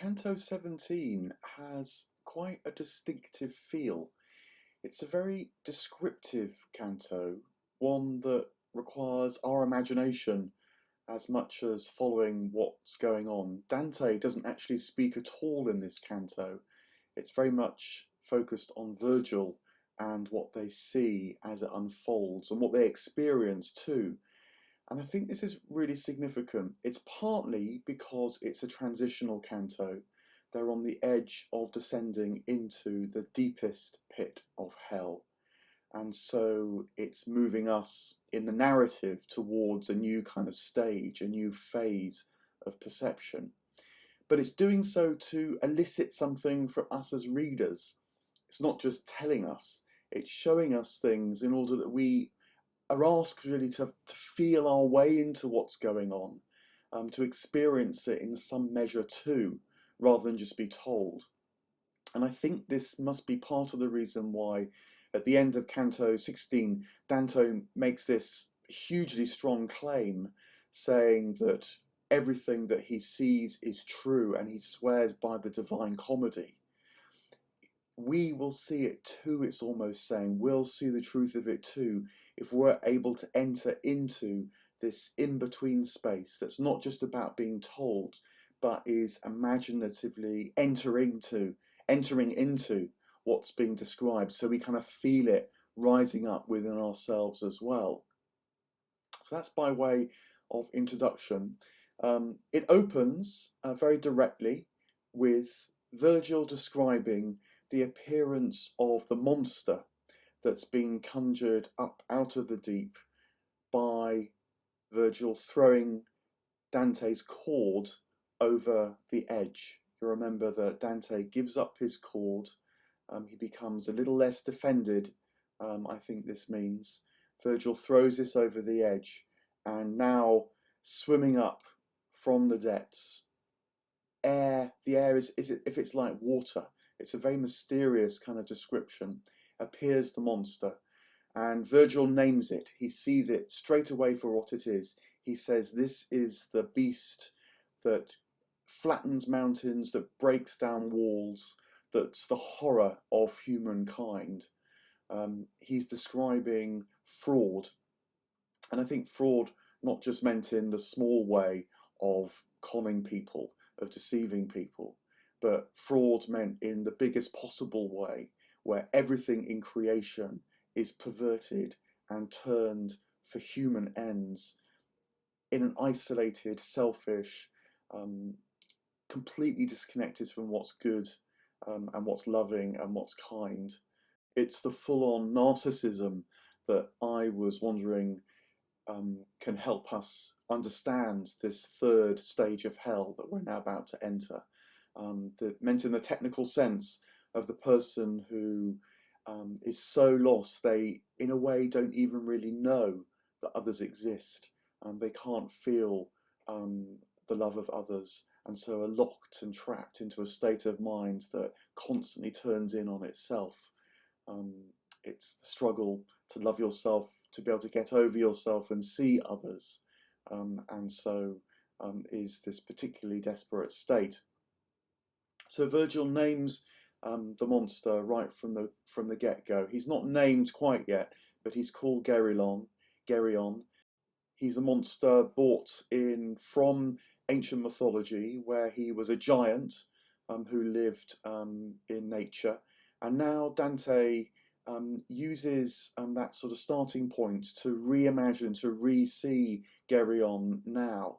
Canto 17 has quite a distinctive feel. It's a very descriptive canto, one that requires our imagination as much as following what's going on. Dante doesn't actually speak at all in this canto. It's very much focused on Virgil and what they see as it unfolds and what they experience too. And I think this is really significant. It's partly because it's a transitional canto. They're on the edge of descending into the deepest pit of hell. And so it's moving us in the narrative towards a new kind of stage, a new phase of perception. But it's doing so to elicit something from us as readers. It's not just telling us, it's showing us things in order that we are asked really to feel our way into what's going on, to experience it in some measure too, rather than just be told. And I think this must be part of the reason why at the end of Canto 16, Dante makes this hugely strong claim saying that everything that he sees is true, and he swears by the Divine Comedy. We will see it too, it's almost saying. We'll see the truth of it too if we're able to enter into this in-between space that's not just about being told, but is imaginatively entering into what's being described, so we kind of feel it rising up within ourselves as well. So that's by way of introduction. It opens very directly with Virgil describing the appearance of the monster that's been conjured up out of the deep by Virgil throwing Dante's cord over the edge. You remember that Dante gives up his cord, he becomes a little less defended, I think this means. Virgil throws this over the edge, and now swimming up from the depths, the air is if it's like water, it's a very mysterious kind of description, appears the monster, and Virgil names it. He sees it straight away for what it is. He says this is the beast that flattens mountains, that breaks down walls, that's the horror of humankind. He's describing fraud, and I think fraud not just meant in the small way of conning people, of deceiving people, but fraud meant in the biggest possible way, where everything in creation is perverted and turned for human ends in an isolated, selfish, completely disconnected from what's good and what's loving and what's kind. It's the full-on narcissism that I was wondering can help us understand this third stage of hell that we're now about to enter. That meant in the technical sense of the person who is so lost they, in a way, don't even really know that others exist. They can't feel the love of others, and so are locked and trapped into a state of mind that constantly turns in on itself. It's the struggle to love yourself, to be able to get over yourself and see others, and so is this particularly desperate state. So Virgil names the monster right from the get-go. He's not named quite yet, but he's called Geryon. He's a monster brought in from ancient mythology, where he was a giant who lived in nature. And now Dante uses that sort of starting point to reimagine, to re-see Geryon now.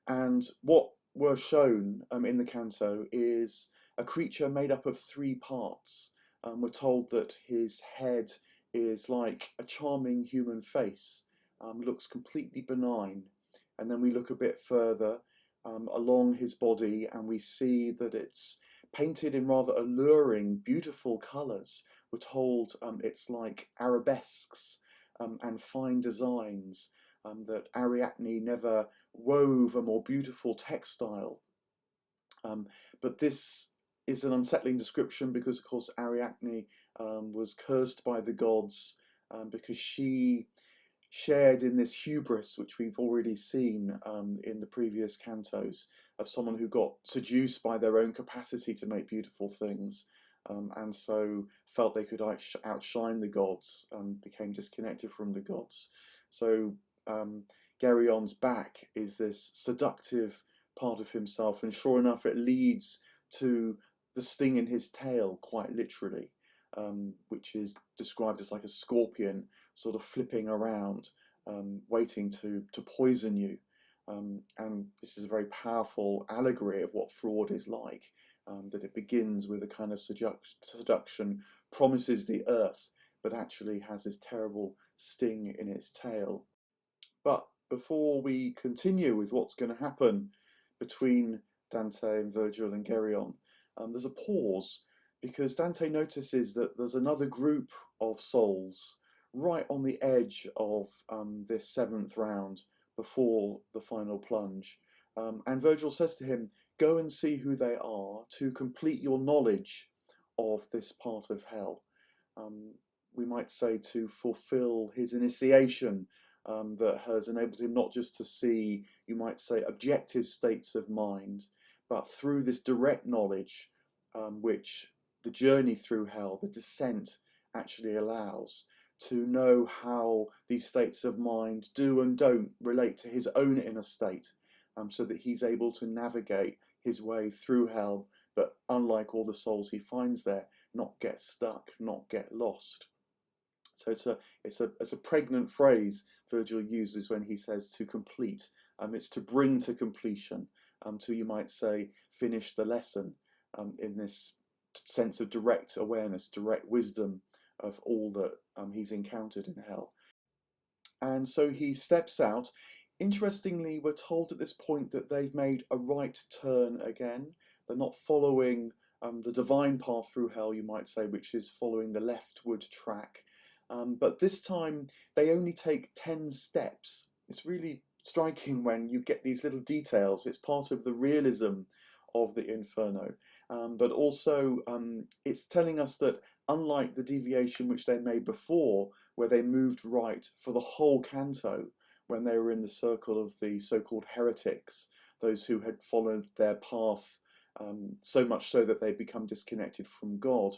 And what we're shown in the canto is a creature made up of three parts. We're told that his head is like a charming human face, looks completely benign. And then we look a bit further along his body, and we see that it's painted in rather alluring, beautiful colours. We're told it's like arabesques and fine designs, that Ariadne never wove a more beautiful textile. But this is an unsettling description because, of course, Ariadne was cursed by the gods because she shared in this hubris, which we've already seen in the previous cantos, of someone who got seduced by their own capacity to make beautiful things, and so felt they could outshine the gods, became disconnected from the gods. So Geryon's back is this seductive part of himself, and sure enough, it leads to the sting in his tail, quite literally, which is described as like a scorpion sort of flipping around, waiting to poison you. And this is a very powerful allegory of what fraud is like, that it begins with a kind of seduction, promises the earth, but actually has this terrible sting in its tail. But before we continue with what's going to happen between Dante and Virgil and Geryon, there's a pause, because Dante notices that there's another group of souls right on the edge of this seventh round before the final plunge. And Virgil says to him, go and see who they are to complete your knowledge of this part of hell. We might say to fulfill his initiation, that has enabled him not just to see, you might say, objective states of mind, but through this direct knowledge, which the journey through hell, the descent, actually allows, to know how these states of mind do and don't relate to his own inner state, so that he's able to navigate his way through hell, but unlike all the souls he finds there, not get stuck, not get lost. So it's a pregnant phrase Virgil uses when he says to complete. It's to bring to completion, to, you might say, finish the lesson, in this sense of direct awareness, direct wisdom of all that he's encountered in hell. And so he steps out. Interestingly, we're told at this point that they've made a right turn again. They're not following the divine path through hell, you might say, which is following the leftward track. But this time they only take 10 steps. It's really striking when you get these little details. It's part of the realism of the Inferno. But also it's telling us that unlike the deviation which they made before, where they moved right for the whole canto, when they were in the circle of the so-called heretics, those who had followed their path so much so that they become disconnected from God,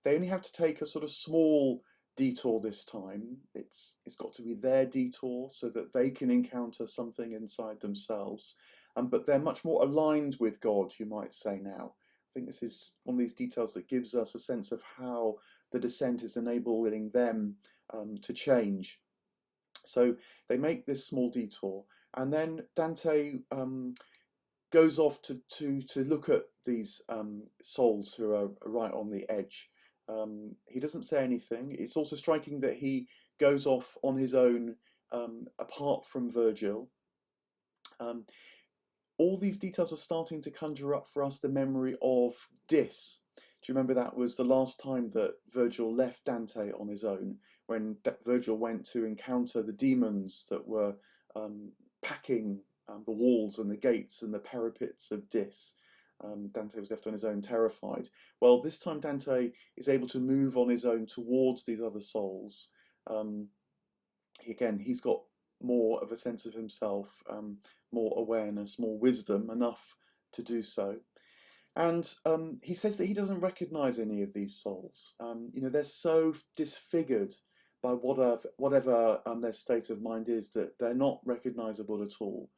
they only have to take a sort of small detour this time. It's got to be their detour so that they can encounter something inside themselves. But they're much more aligned with God, you might say now. I think this is one of these details that gives us a sense of how the descent is enabling them to change. So they make this small detour, and then Dante goes off to look at these souls who are right on the edge. He doesn't say anything. It's also striking that he goes off on his own, apart from Virgil. All these details are starting to conjure up for us the memory of Dis. Do you remember that was the last time that Virgil left Dante on his own, when Virgil went to encounter the demons that were packing the walls and the gates and the parapets of Dis. Dante was left on his own, terrified. Well, this time Dante is able to move on his own towards these other souls. Again, he's got more of a sense of himself, more awareness, more wisdom, enough to do so. And he says that he doesn't recognize any of these souls. They're so disfigured by whatever their state of mind is, that they're not recognizable at all.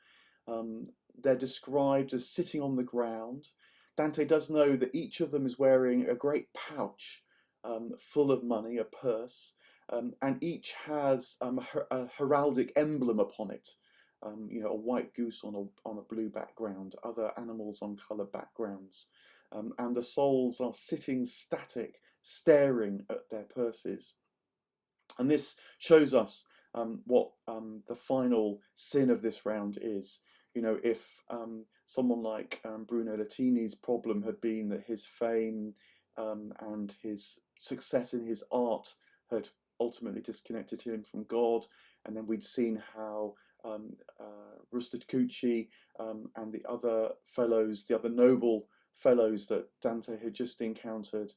They're described as sitting on the ground. Dante does know that each of them is wearing a great pouch full of money, a purse, and each has a heraldic emblem upon it. A white goose on a blue background, other animals on coloured backgrounds. And the souls are sitting static, staring at their purses. And this shows us what the final sin of this round is. If someone like Bruno Latini's problem had been that his fame and his success in his art had ultimately disconnected him from God, and then we'd seen how Rusticcucci and the other fellows, the other noble fellows that Dante had just encountered,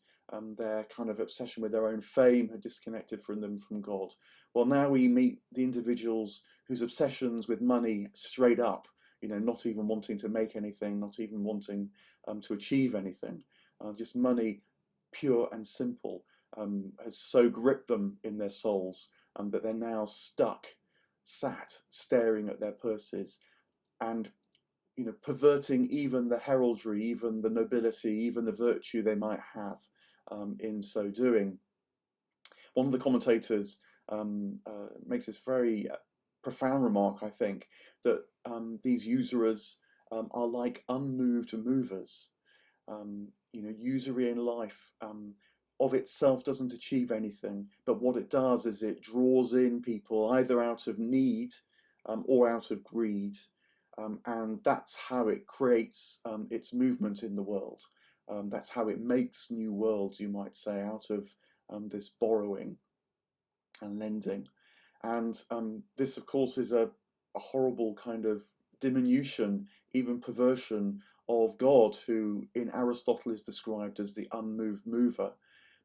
their kind of obsession with their own fame had disconnected from them from God. Well, now we meet the individuals whose obsessions with money straight up, not even wanting to make anything, not even wanting to achieve anything, just money, pure and simple, has so gripped them in their souls that they're now sat, staring at their purses, and perverting even the heraldry, even the nobility, even the virtue they might have in so doing. One of the commentators makes this very profound remark, I think, that these usurers are like unmoved movers. Usury in life of itself doesn't achieve anything, but what it does is it draws in people either out of need or out of greed. And that's how it creates its movement in the world. That's how it makes new worlds, you might say, out of this borrowing and lending. And this, of course, is a horrible kind of diminution, even perversion of God, who in Aristotle is described as the unmoved mover.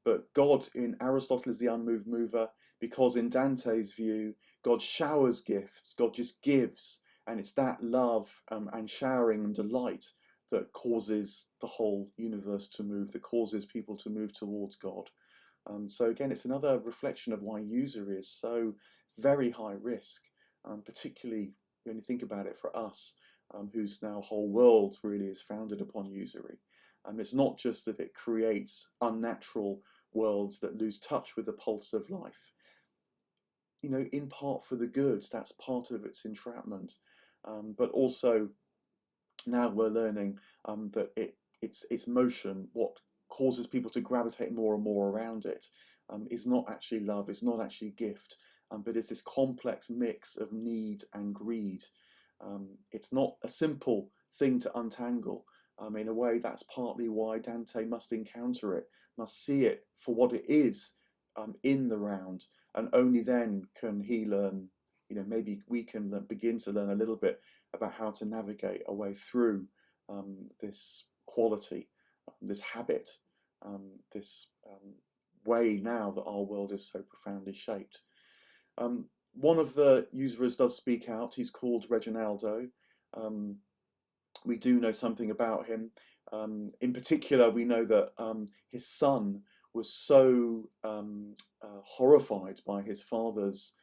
But God in Aristotle is the unmoved mover because in Dante's view, God showers gifts, God just gives. And it's that love and showering and delight that causes the whole universe to move, that causes people to move towards God. So again, it's another reflection of why usury is so very high risk, particularly when you think about it for us, whose now whole world really is founded upon usury. It's not just that it creates unnatural worlds that lose touch with the pulse of life. In part for the good, that's part of its entrapment. But also now we're learning that its motion, what causes people to gravitate more and more around it, is not actually love, it's not actually gift, but it's this complex mix of need and greed. It's not a simple thing to untangle. In a way, that's partly why Dante must encounter it, must see it for what it is in the round, and only then can he learn, maybe we can begin to learn a little bit about how to navigate a way through this quality, this habit, this way now that our world is so profoundly shaped. One of the usurers does speak out. He's called Reginaldo. We do know something about him. In particular, we know that his son was so horrified by his father's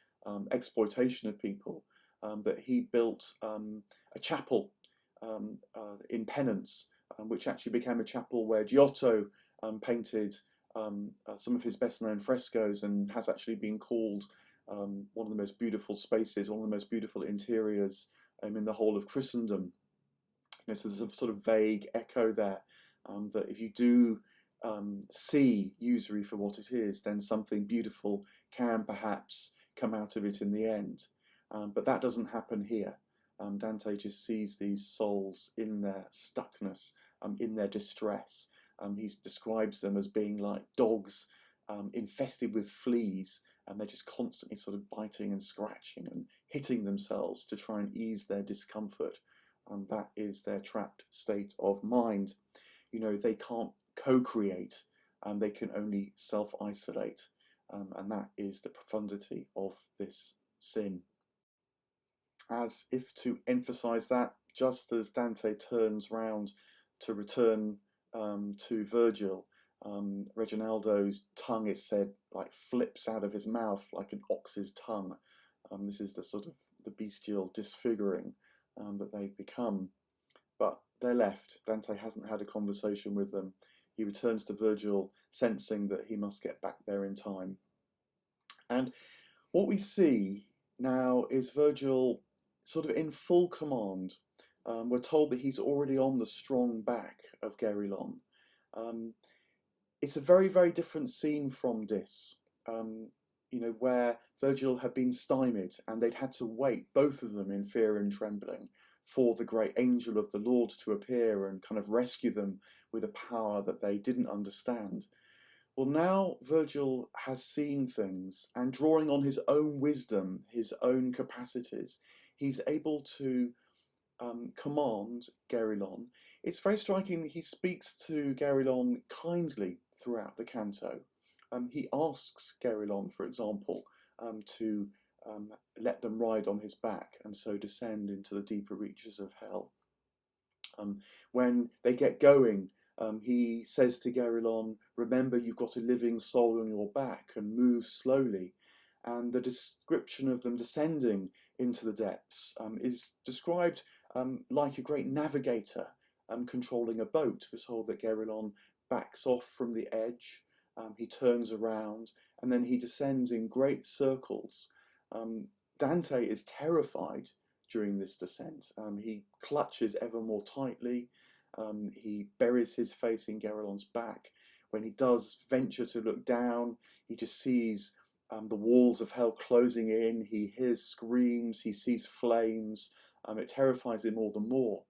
exploitation of people that he built a chapel in penance, which actually became a chapel where Giotto painted some of his best known frescoes, and has actually been called one of the most beautiful spaces, one of the most beautiful interiors in the whole of Christendom. So there's a sort of vague echo there that if you do see usury for what it is, then something beautiful can perhaps come out of it in the end. But that doesn't happen here. Dante just sees these souls in their stuckness, in their distress. He describes them as being like dogs infested with fleas, and they're just constantly sort of biting and scratching and hitting themselves to try and ease their discomfort. That is their trapped state of mind. They can't co-create, and they can only self-isolate. And that is the profundity of this sin. As if to emphasize that, just as Dante turns round to return to Virgil, Reginaldo's tongue, is said, like flips out of his mouth like an ox's tongue. This is the sort of the bestial disfiguring that they've become. But they're left. Dante hasn't had a conversation with them. He returns to Virgil, sensing that he must get back there in time. And what we see now is Virgil sort of in full command. We're told that he's already on the strong back of Geryon. It's a very, very different scene from this, where Virgil had been stymied and they'd had to wait, both of them in fear and trembling, for the great angel of the Lord to appear and kind of rescue them with a power that they didn't understand. Well, now Virgil has seen things, and drawing on his own wisdom, his own capacities, he's able to command Geryon, it's very striking that he speaks to Geryon kindly throughout the canto. He asks Geryon, for example, to let them ride on his back and so descend into the deeper reaches of hell. When they get going, he says to Geryon, remember you've got a living soul on your back and move slowly. And the description of them descending into the depths is described like a great navigator controlling a boat. We're told that Geryon backs off from the edge, he turns around, and then he descends in great circles. Dante is terrified during this descent. He clutches ever more tightly. He buries his face in Geryon's back. When he does venture to look down, he just sees the walls of hell closing in. He hears screams, he sees flames. It terrifies him all the more.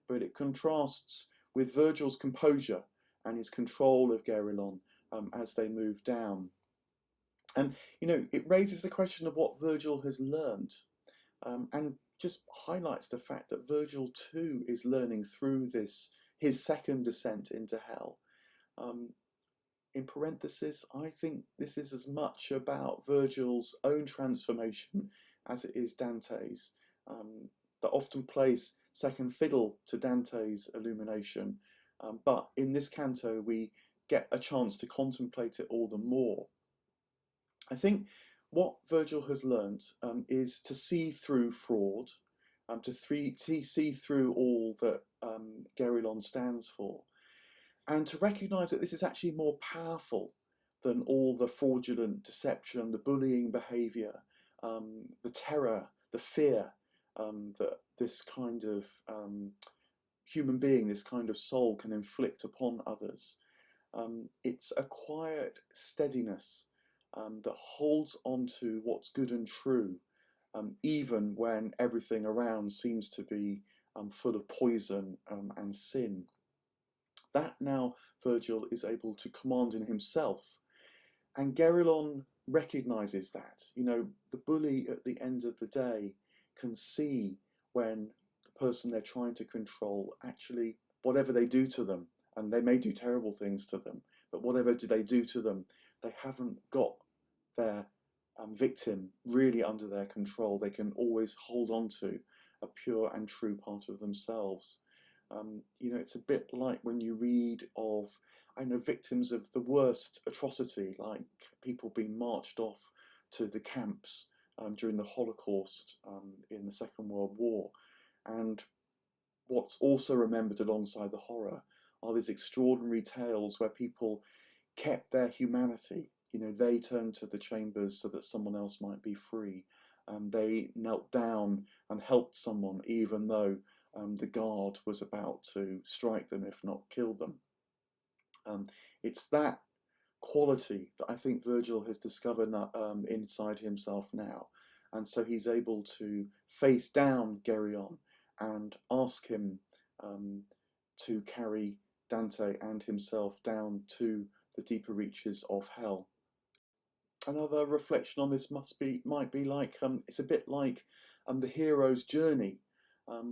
But it contrasts with Virgil's composure and his control of Geryon as they move down. And, you know, it raises the question of what Virgil has learned, and just highlights the fact that Virgil too is learning through this, his second descent into hell. In parenthesis, I think this is as much about Virgil's own transformation as it is Dante's, that often plays second fiddle to Dante's illumination. But in this canto, we get a chance to contemplate it all the more. I think what Virgil has learned is to see through fraud, to see through all that Geryon stands for, and to recognise that this is actually more powerful than all the fraudulent deception, the bullying behaviour, the terror, the fear that this kind of human being, this kind of soul can inflict upon others. It's a quiet steadiness that holds on to what's good and true, even when everything around seems to be full of poison and sin. That now Virgil is able to command in himself. And Geryon recognises that. You know, the bully at the end of the day can see when the person they're trying to control actually, whatever they do to them, and they may do terrible things to them, but whatever do they do to them, they haven't got their victim really under their control. They can always hold on to a pure and true part of themselves. You know, it's a bit like when you read of, I know, victims of the worst atrocity, like people being marched off to the camps during the Holocaust in the Second World War. And what's also remembered alongside the horror are these extraordinary tales where people kept their humanity. You know, they turned to the chambers so that someone else might be free. They knelt down and helped someone, even though the guard was about to strike them, if not kill them. It's that quality that I think Virgil has discovered inside himself now. And so he's able to face down Geryon and ask him to carry Dante and himself down to the deeper reaches of hell. Another reflection on this might be like, it's a bit like the hero's journey,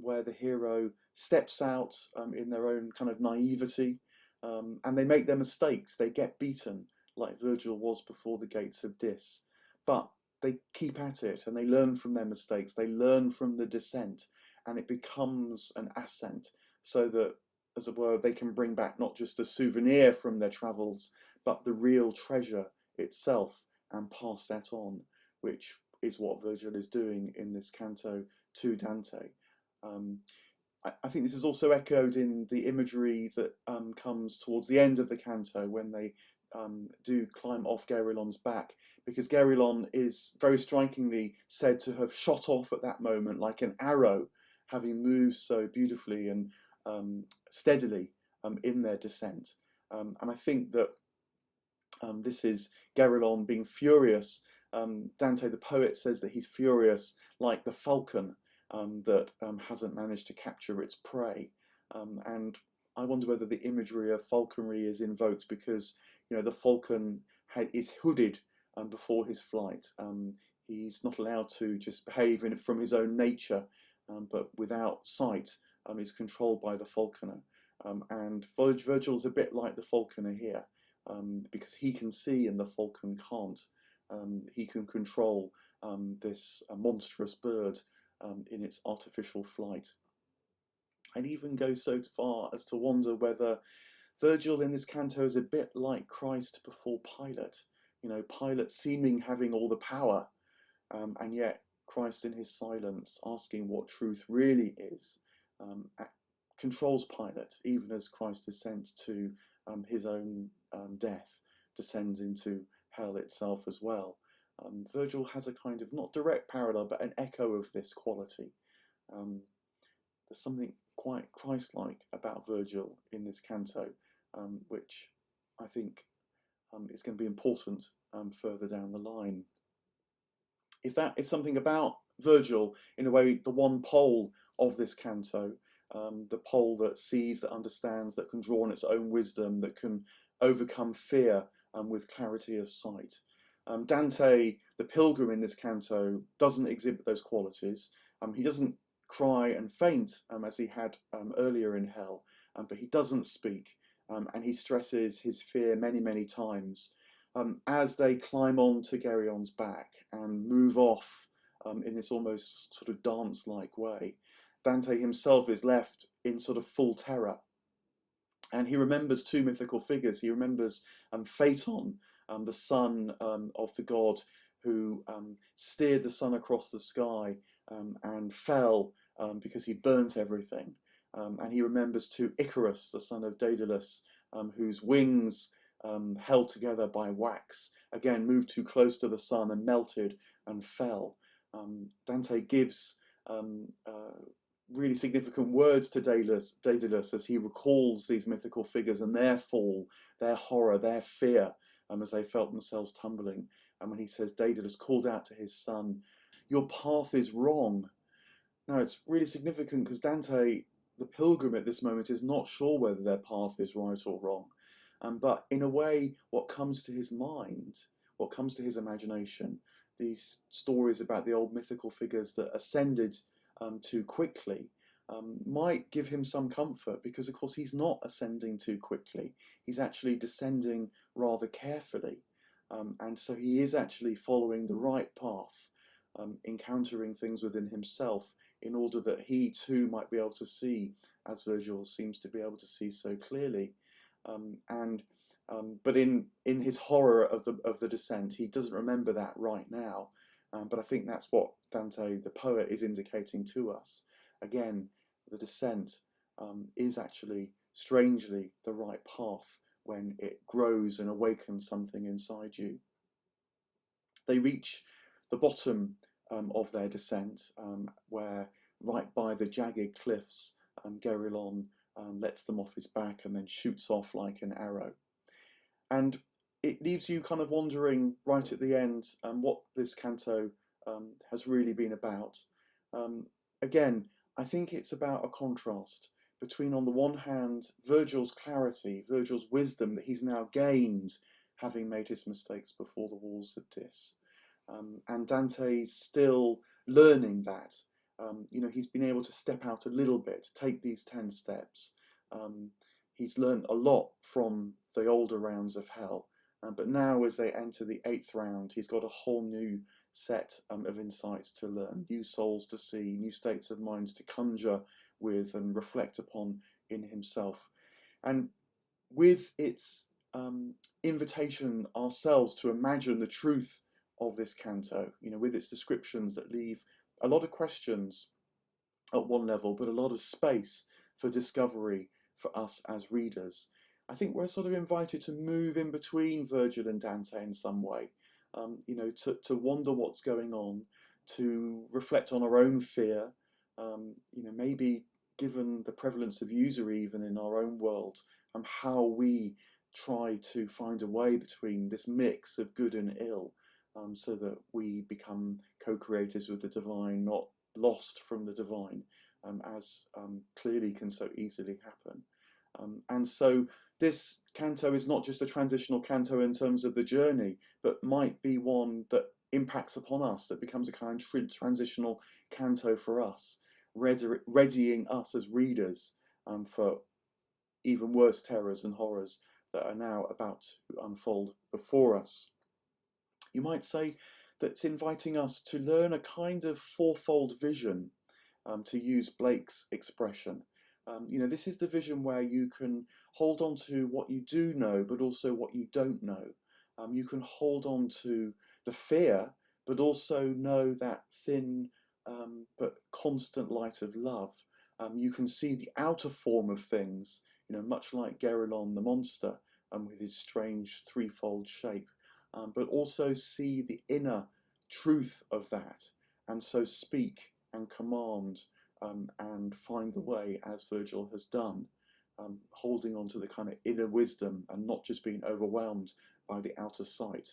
where the hero steps out in their own kind of naivety, and they make their mistakes. They get beaten, like Virgil was before the gates of Dis, but they keep at it and they learn from their mistakes. They learn from the descent, and it becomes an ascent, so that, as it were, they can bring back not just a souvenir from their travels, but the real treasure itself, and pass that on, which is what Virgil is doing in this canto to Dante. I think this is also echoed in the imagery that comes towards the end of the canto when they do climb off Geryon's back, because Geryon is very strikingly said to have shot off at that moment like an arrow, having moved so beautifully and steadily in their descent. And I think that this is Geryon being furious. Dante the poet says that he's furious like the falcon that hasn't managed to capture its prey. And I wonder whether the imagery of falconry is invoked because, you know, the falcon is hooded before his flight. He's not allowed to just behave from his own nature. but without sight, is controlled by the falconer. And Virgil's a bit like the falconer here, because he can see and the falcon can't. He can control this monstrous bird in its artificial flight. And even goes so far as to wonder whether Virgil in this canto is a bit like Christ before Pilate. You know, Pilate seeming having all the power, and yet Christ in his silence, asking what truth really is, controls Pilate, even as Christ is sent to his own death, descends into hell itself as well. Virgil has a kind of, not direct parallel, but an echo of this quality. There's something quite Christ-like about Virgil in this canto, which I think is going to be important further down the line. If that is something about Virgil, in a way, the one pole of this canto, the pole that sees, that understands, that can draw on its own wisdom, that can overcome fear with clarity of sight. Dante, the pilgrim in this canto, doesn't exhibit those qualities. He doesn't cry and faint as he had earlier in hell, but he doesn't speak, and he stresses his fear many, many times. As they climb on to Geryon's back and move off in this almost sort of dance-like way, Dante himself is left in sort of full terror. And he remembers two mythical figures. He remembers Phaeton, the son of the god who steered the sun across the sky and fell because he burnt everything. And he remembers too Icarus, the son of Daedalus, whose wings held together by wax, again moved too close to the sun and melted and fell. Dante gives really significant words to Daedalus as he recalls these mythical figures and their fall, their horror, their fear, as they felt themselves tumbling. And when he says, Daedalus called out to his son, "Your path is wrong." Now it's really significant because Dante, the pilgrim at this moment, is not sure whether their path is right or wrong. But in a way, what comes to his mind, what comes to his imagination, these stories about the old mythical figures that ascended too quickly, might give him some comfort, because of course he's not ascending too quickly. He's actually descending rather carefully. And so he is actually following the right path, encountering things within himself in order that he too might be able to see, as Virgil seems to be able to see so clearly. But in his horror of the descent, he doesn't remember that right now. But I think that's what Dante, the poet, is indicating to us. Again, the descent is actually, strangely, the right path when it grows and awakens something inside you. They reach the bottom of their descent, where right by the jagged cliffs, Geryon lets them off his back and then shoots off like an arrow. And it leaves you kind of wondering right at the end what this canto has really been about. Again, I think it's about a contrast between, on the one hand, Virgil's clarity, Virgil's wisdom that he's now gained, having made his mistakes before the walls of Dis, and Dante's still learning that. He's been able to step out a little bit, take these 10 steps. He's learned a lot from the older rounds of hell, but now as they enter the 8th round, he's got a whole new set of insights to learn, new souls to see, new states of mind to conjure with and reflect upon in himself. And with its invitation ourselves to imagine the truth of this canto, with its descriptions that leave a lot of questions at one level, but a lot of space for discovery for us as readers, I think we're sort of invited to move in between Virgil and Dante in some way, to wonder what's going on, to reflect on our own fear, maybe given the prevalence of usury even in our own world, and how we try to find a way between this mix of good and ill, so that we become co-creators with the divine, not lost from the divine, as clearly can so easily happen. And so this canto is not just a transitional canto in terms of the journey, but might be one that impacts upon us, that becomes a kind of transitional canto for us, readying us as readers for even worse terrors and horrors that are now about to unfold before us. You might say that it's inviting us to learn a kind of fourfold vision, to use Blake's expression. This is the vision where you can hold on to what you do know, but also what you don't know. You can hold on to the fear, but also know that thin but constant light of love. You can see the outer form of things, much like Geryon the monster, with his strange threefold shape, but also see the inner truth of that, and so speak and command and find the way as Virgil has done, holding on to the kind of inner wisdom and not just being overwhelmed by the outer sight.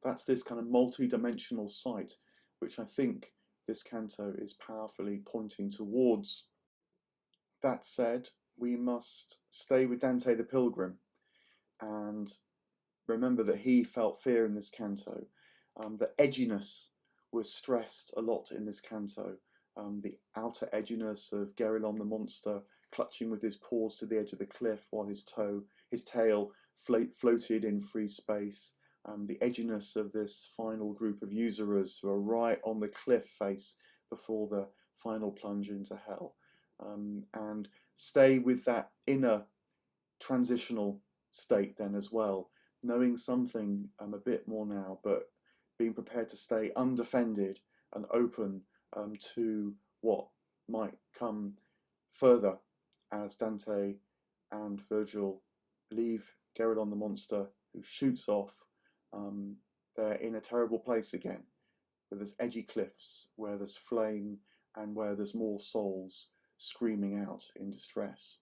That's this kind of multi-dimensional sight, which I think this canto is powerfully pointing towards. That said, we must stay with Dante the Pilgrim and remember that he felt fear in this canto. The edginess was stressed a lot in this canto. The outer edginess of Geryon the monster clutching with his paws to the edge of the cliff while his tail floated in free space. The edginess of this final group of usurers who are right on the cliff face before the final plunge into hell. And stay with that inner transitional state then as well, knowing something a bit more now, but being prepared to stay undefended and open to what might come further as Dante and Virgil leave Geryon the monster, who shoots off. They're in a terrible place again, where there's edgy cliffs, where there's flame, and where there's more souls screaming out in distress.